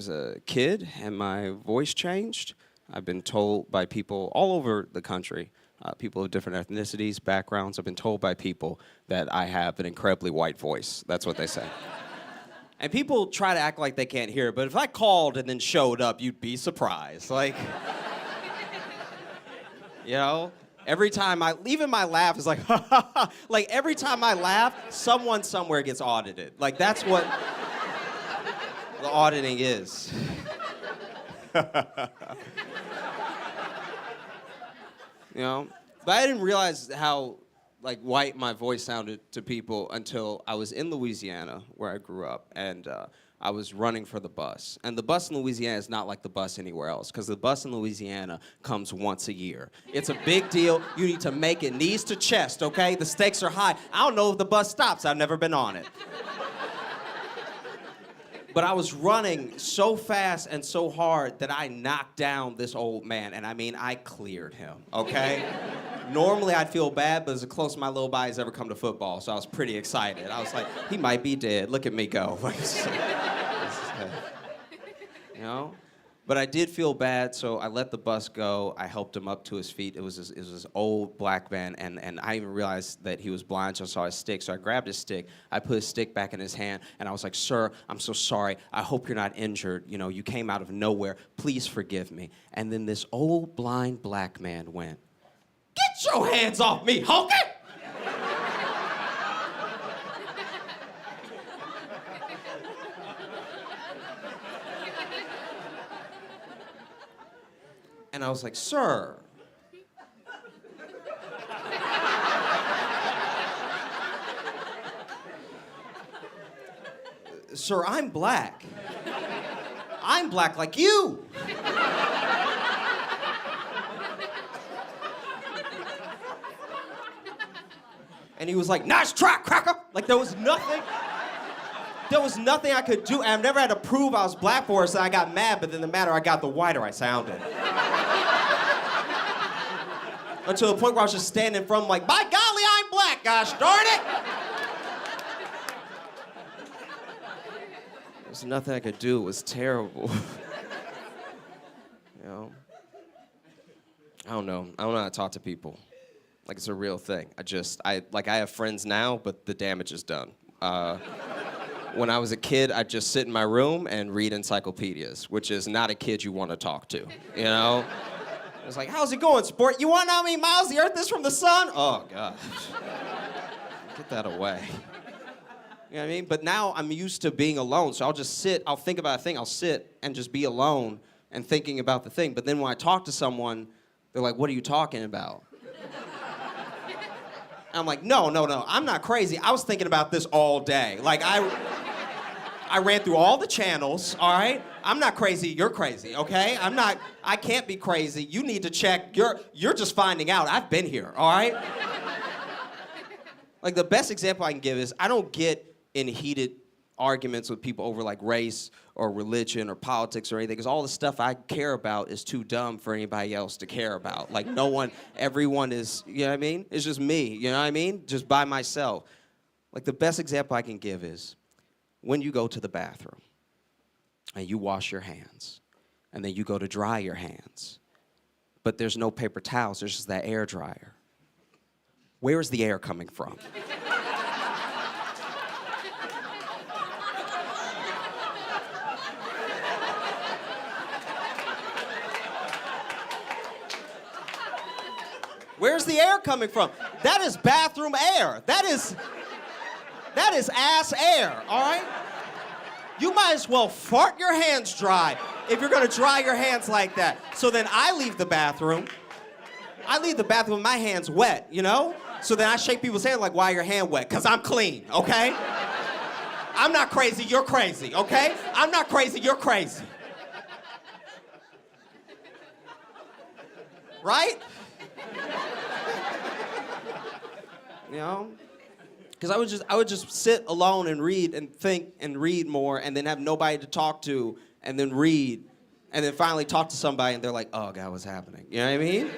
was a kid and my voice changed. I've been told by people all over the country, people of different ethnicities, backgrounds, I've been told by people that I have an incredibly white voice. That's what they say. And people try to act like they can't hear it, but if I called and then showed up, you'd be surprised. Like, you know? Every time even my laugh is like, like every time I laugh, someone somewhere gets audited. Like that's what the auditing is. You know? But I didn't realize how like white my voice sounded to people until I was in Louisiana, where I grew up, and I was running for the bus. And the bus in Louisiana is not like the bus anywhere else, because the bus in Louisiana comes once a year. It's a big deal. You need to make it knees to chest, okay? The stakes are high. I don't know if the bus stops. I've never been on it. But I was running so fast and so hard that I knocked down this old man. And I mean, I cleared him, okay? Normally I'd feel bad, but it's the closest my little body's ever come to football, so I was pretty excited. I was like, he might be dead. Look at me go. You know? But I did feel bad, so I let the bus go. I helped him up to his feet. It was this old black man, and I even realized that he was blind, so I saw his stick. So I grabbed his stick. I put his stick back in his hand, and I was like, "Sir, I'm so sorry. I hope you're not injured. You know, you came out of nowhere. Please forgive me." And then this old blind black man went, "Get your hands off me, honky!" And I was like, "Sir." "Sir, I'm black. I'm black like you." And he was like, "Nice try, cracker." Like there was nothing I could do. And I've never had to prove I was black for it, so I got mad, but then the madder I got, the whiter I sounded. Until the point where I was just standing in front of him like, by golly, I'm black, gosh darn it! There's nothing I could do. It was terrible. You know? I don't know how to talk to people. Like it's a real thing. I have friends now, but the damage is done. When I was a kid, I'd just sit in my room and read encyclopedias, which is not a kid you want to talk to, you know? It's like, "How's it going, sport? You want to know how many miles the Earth is from the sun?" Oh, gosh. Get that away. You know what I mean? But now I'm used to being alone, so I'll just sit, I'll think about a thing, I'll sit and just be alone and thinking about the thing. But then when I talk to someone, they're like, "What are you talking about?" And I'm like, no, I'm not crazy. I was thinking about this all day. Like, I ran through all the channels, all right? I'm not crazy, you're crazy, okay? I can't be crazy. You need to check. You're just finding out. I've been here, all right? Like, the best example I can give is I don't get in heated arguments with people over, like, race or religion or politics or anything, because all the stuff I care about is too dumb for anybody else to care about. Like, everyone is, you know what I mean? It's just me, you know what I mean? Just by myself. Like, the best example I can give is when you go to the bathroom and you wash your hands and then you go to dry your hands, but there's no paper towels, there's just that air dryer. Where is the air coming from? Where's the air coming from? That is bathroom air. That is ass air, all right? You might as well fart your hands dry if you're gonna dry your hands like that. So then I leave the bathroom with my hands wet, you know? So then I shake people's hands like, "Why are your hand wet?" "'Cause I'm clean, okay? I'm not crazy, you're crazy, okay? I'm not crazy, you're crazy. Right? You know? Because I would just sit alone and read and think and read more and then have nobody to talk to and then read and then finally talk to somebody and they're like, "Oh, God, what's happening?" You know what I mean?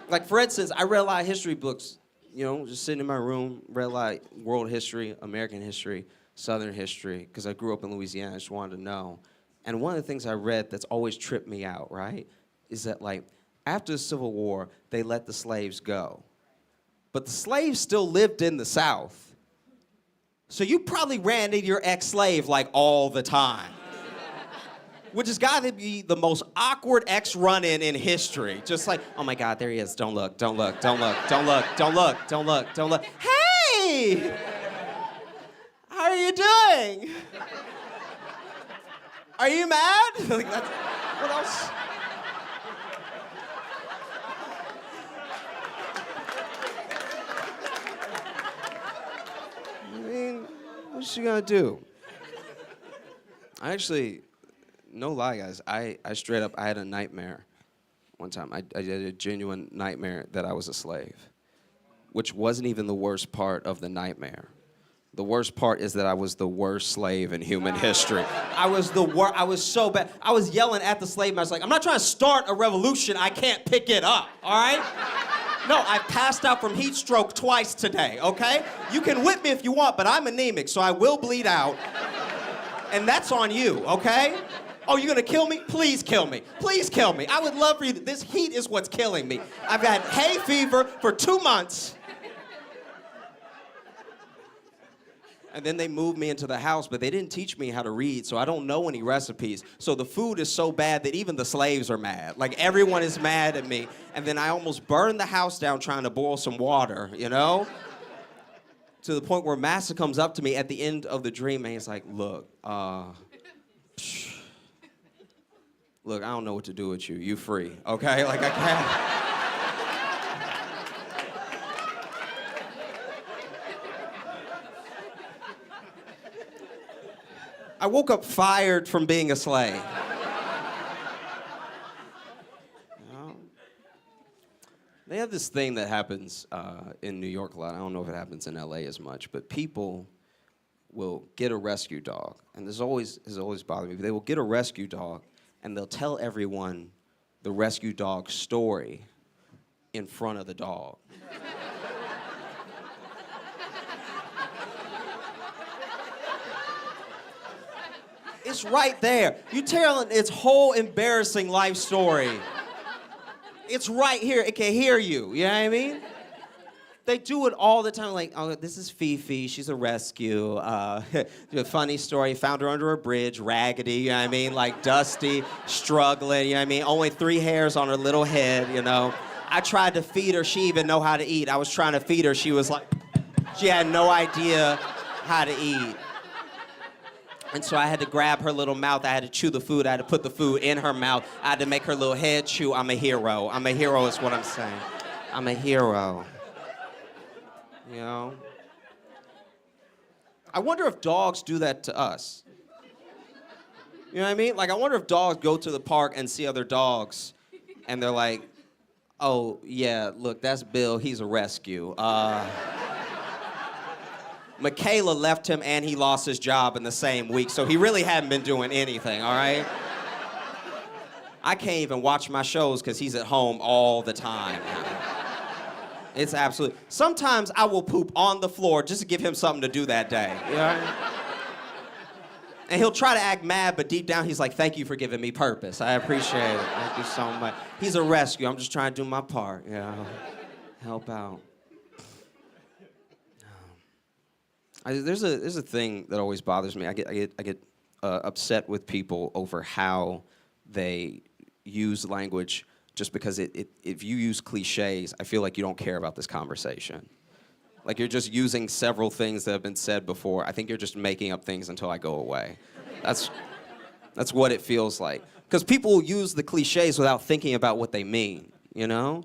Like, for instance, I read a lot of history books, you know, just sitting in my room, read a lot of world history, American history, Southern history, because I grew up in Louisiana, I just wanted to know. And one of the things I read that's always tripped me out, right, is that, like, after the Civil War, they let the slaves go. But the slaves still lived in the South. So you probably ran into your ex-slave, like, all the time. Which has got to be the most awkward ex-run-in in history. Just like, oh my God, there he is. Don't look, don't look, don't look, don't look, don't look, don't look, don't look. Hey! How are you doing? Are you mad? Like, that's, what else? I mean, what's she gonna do? No lie, guys, I straight up, I had a nightmare one time. I had a genuine nightmare that I was a slave, which wasn't even the worst part of the nightmare. The worst part is that I was the worst slave in human history. I was so bad. I was yelling at the slave, and I was like, I'm not trying to start a revolution, I can't pick it up, all right? No, I passed out from heat stroke twice today, okay? You can whip me if you want, but I'm anemic, so I will bleed out. And that's on you, okay? Oh, you're gonna kill me? Please kill me. Please kill me. I would love for you this heat is what's killing me. I've had hay fever for 2 months. And then they moved me into the house, but they didn't teach me how to read, so I don't know any recipes. So the food is so bad that even the slaves are mad. Like, everyone is mad at me. And then I almost burned the house down trying to boil some water, you know? To the point where Massa comes up to me at the end of the dream, and he's like, look, look, I don't know what to do with you. You free, okay? Like, I can't. I woke up fired from being a slave. You know? They have this thing that happens in New York a lot. I don't know if it happens in LA as much, but people will get a rescue dog, and this has always bothered me. They will get a rescue dog, and they'll tell everyone the rescue dog's story in front of the dog. It's right there. You telling its whole embarrassing life story. It's right here. It can hear you. You know what I mean? They do it all the time. Like, oh, this is Fifi. She's a rescue. A funny story. Found her under a bridge, raggedy. You know what I mean? Like, dusty, struggling. You know what I mean? Only 3 hairs on her little head. You know. I tried to feed her. She even know how to eat. I was trying to feed her. She was like, she had no idea how to eat. And so I had to grab her little mouth. I had to chew the food. I had to put the food in her mouth. I had to make her little head chew. I'm a hero. I'm a hero is what I'm saying. I'm a hero. You know? I wonder if dogs do that to us. You know what I mean? Like, I wonder if dogs go to the park and see other dogs, and they're like, oh, yeah, look, that's Bill. He's a rescue. Michaela left him and he lost his job in the same week, so he really hadn't been doing anything, all right? I can't even watch my shows because he's at home all the time. It's absolute. Sometimes I will poop on the floor just to give him something to do that day, you know? And he'll try to act mad, but deep down he's like, thank you for giving me purpose. I appreciate it. Thank you so much. He's a rescue. I'm just trying to do my part, you know? Help out. There's a thing that always bothers me. I get upset with people over how they use language just because if you use cliches, I feel like you don't care about this conversation. Like, you're just using several things that have been said before. I think you're just making up things until I go away. That's what it feels like. Because people use the cliches without thinking about what they mean, you know?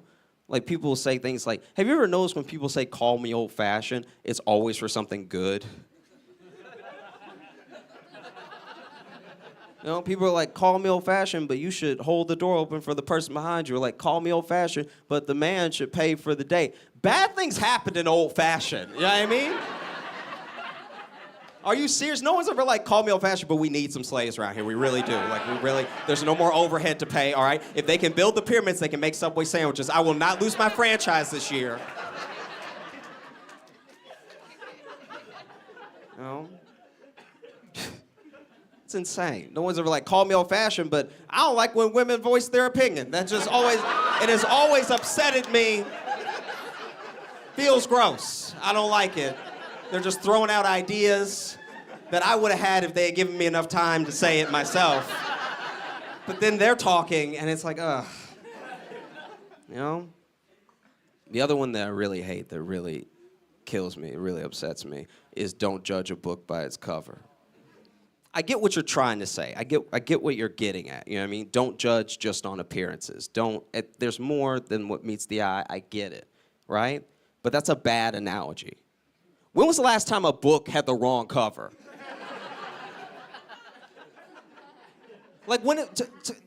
Like, people will say things like, have you ever noticed when people say, call me old-fashioned, it's always for something good? You know, people are like, call me old-fashioned, but you should hold the door open for the person behind you. Or like, call me old-fashioned, but the man should pay for the date. Bad things happen in old-fashioned, you know what I mean? Are you serious? No one's ever like, call me old-fashioned, but we need some slaves around here. We really do. Like, we really, there's no more overhead to pay, all right? If they can build the pyramids, they can make Subway sandwiches. I will not lose my franchise this year. You know? It's insane. No one's ever like called me old-fashioned, but I don't like when women voice their opinion. That just always, it has always upsetted me. Feels gross. I don't like it. They're just throwing out ideas that I would have had if they had given me enough time to say it myself. But then they're talking, and it's like, ugh. You know? The other one that I really hate, that really kills me, it really upsets me, is don't judge a book by its cover. I get what you're trying to say. I get what you're getting at. You know what I mean? Don't judge just on appearances. There's more than what meets the eye. I get it, right? But that's a bad analogy. When was the last time a book had the wrong cover? Like,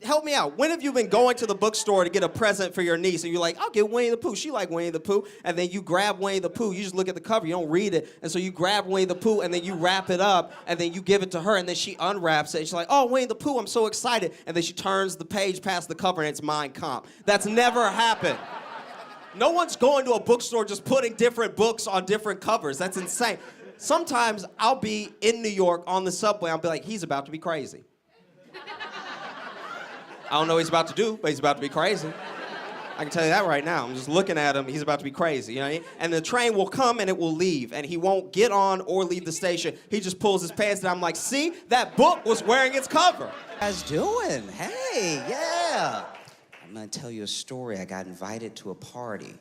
help me out. When have you been going to the bookstore to get a present for your niece, and you're like, I'll get Winnie the Pooh. She like Winnie the Pooh. And then you grab Winnie the Pooh. You just look at the cover. You don't read it. And so you grab Winnie the Pooh, and then you wrap it up, and then you give it to her, and then she unwraps it. And she's like, oh, Winnie the Pooh, I'm so excited. And then she turns the page past the cover, and it's Mein Kampf. That's never happened. No one's going to a bookstore just putting different books on different covers. That's insane. Sometimes I'll be in New York on the subway. I'll be like, he's about to be crazy. I don't know what he's about to do, but he's about to be crazy. I can tell you that right now. I'm just looking at him. He's about to be crazy, you know what I mean? And the train will come and it will leave, and he won't get on or leave the station. He just pulls his pants down. I'm like, see? That book was wearing its cover. How you guys doing? Hey, yeah. I'm gonna tell you a story. I got invited to a party,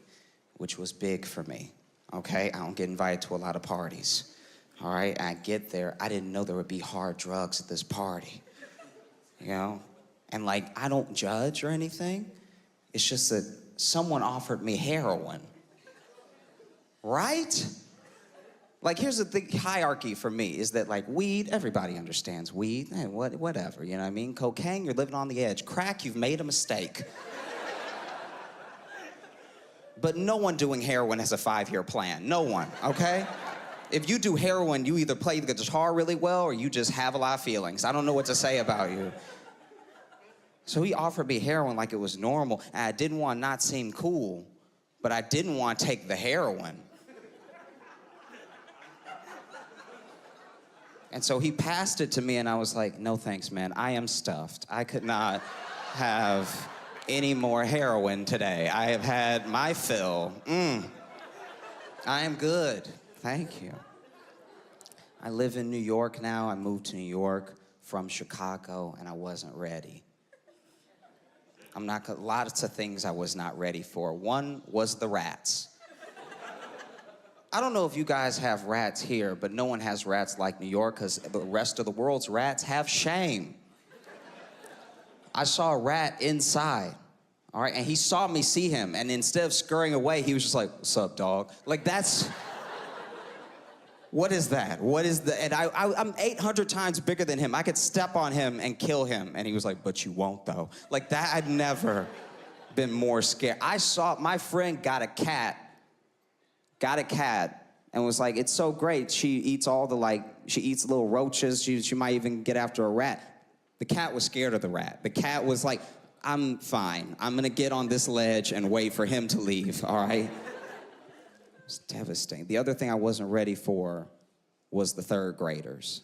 which was big for me, okay? I don't get invited to a lot of parties, all right? I get there. I didn't know there would be hard drugs at this party, you know? And like, I don't judge or anything. It's just that someone offered me heroin. Right? Like, here's the hierarchy for me, is that like weed, everybody understands weed. Hey, whatever, you know what I mean? Cocaine, you're living on the edge. Crack, you've made a mistake. But no one doing heroin has a 5-year plan. No one, okay? If you do heroin, you either play the guitar really well or you just have a lot of feelings. I don't know what to say about you. So he offered me heroin like it was normal, and I didn't want to not seem cool, but I didn't want to take the heroin. And so he passed it to me, and I was like, no thanks, man. I am stuffed. I could not have any more heroin today. I have had my fill. I am good. Thank you. I live in New York now. I moved to New York from Chicago, and I wasn't ready. Lots of things I was not ready for. One was the rats. I don't know if you guys have rats here, but no one has rats like New York, because the rest of the world's rats have shame. I saw a rat inside, all right, and he saw me see him, and instead of scurrying away, he was just like, what's up, dog? Like, that's... What is that? What is the... And I'm 800 times bigger than him. I could step on him and kill him. And he was like, but you won't, though. Like, that, I'd never been more scared. I saw... My friend got a cat, and was like, it's so great. She eats all the, like... She eats little roaches. She might even get after a rat. The cat was scared of the rat. The cat was like, I'm fine. I'm gonna get on this ledge and wait for him to leave, all right? It's devastating. The other thing I wasn't ready for was the third graders.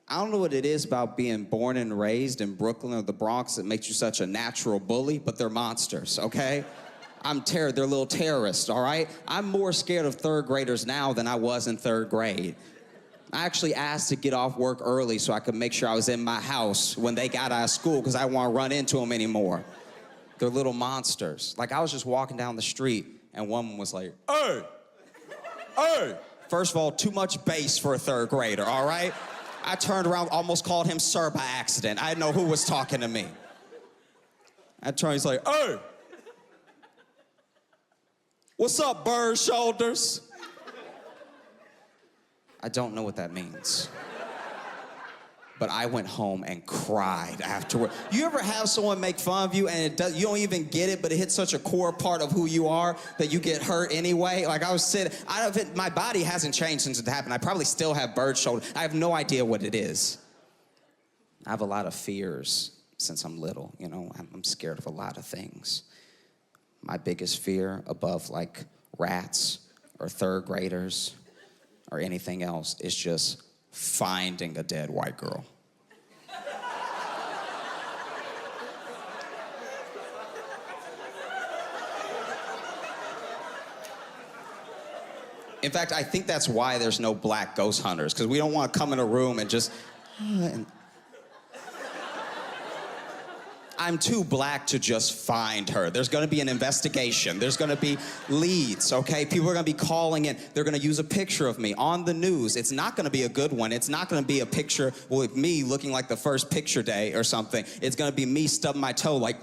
I don't know what it is about being born and raised in Brooklyn or the Bronx that makes you such a natural bully, but they're monsters, okay? They're little terrorists, all right? I'm more scared of third graders now than I was in third grade. I actually asked to get off work early so I could make sure I was in my house when they got out of school, because I didn't want to run into them anymore. They're little monsters. Like, I was just walking down the street, and one was like, hey, hey. First of all, too much bass for a third grader, all right? I turned around, almost called him sir by accident. I didn't know who was talking to me. I turned, he's like, hey. What's up, bird shoulders? I don't know what that means. But I went home and cried afterward. You ever have someone make fun of you and you don't even get it, but it hits such a core part of who you are that you get hurt anyway? Like, I was sitting, my body hasn't changed since it happened. I probably still have bird shoulder. I have no idea what it is. I have a lot of fears since I'm little, you know? I'm scared of a lot of things. My biggest fear above like rats or third graders or anything else is just finding a dead white girl. In fact, I think that's why there's no black ghost hunters, because we don't want to come in a room and just... I'm too black to just find her. There's gonna be an investigation. There's gonna be leads, okay? People are gonna be calling in. They're gonna use a picture of me on the news. It's not gonna be a good one. It's not gonna be a picture with me looking like the first picture day or something. It's gonna be me stubbing my toe like...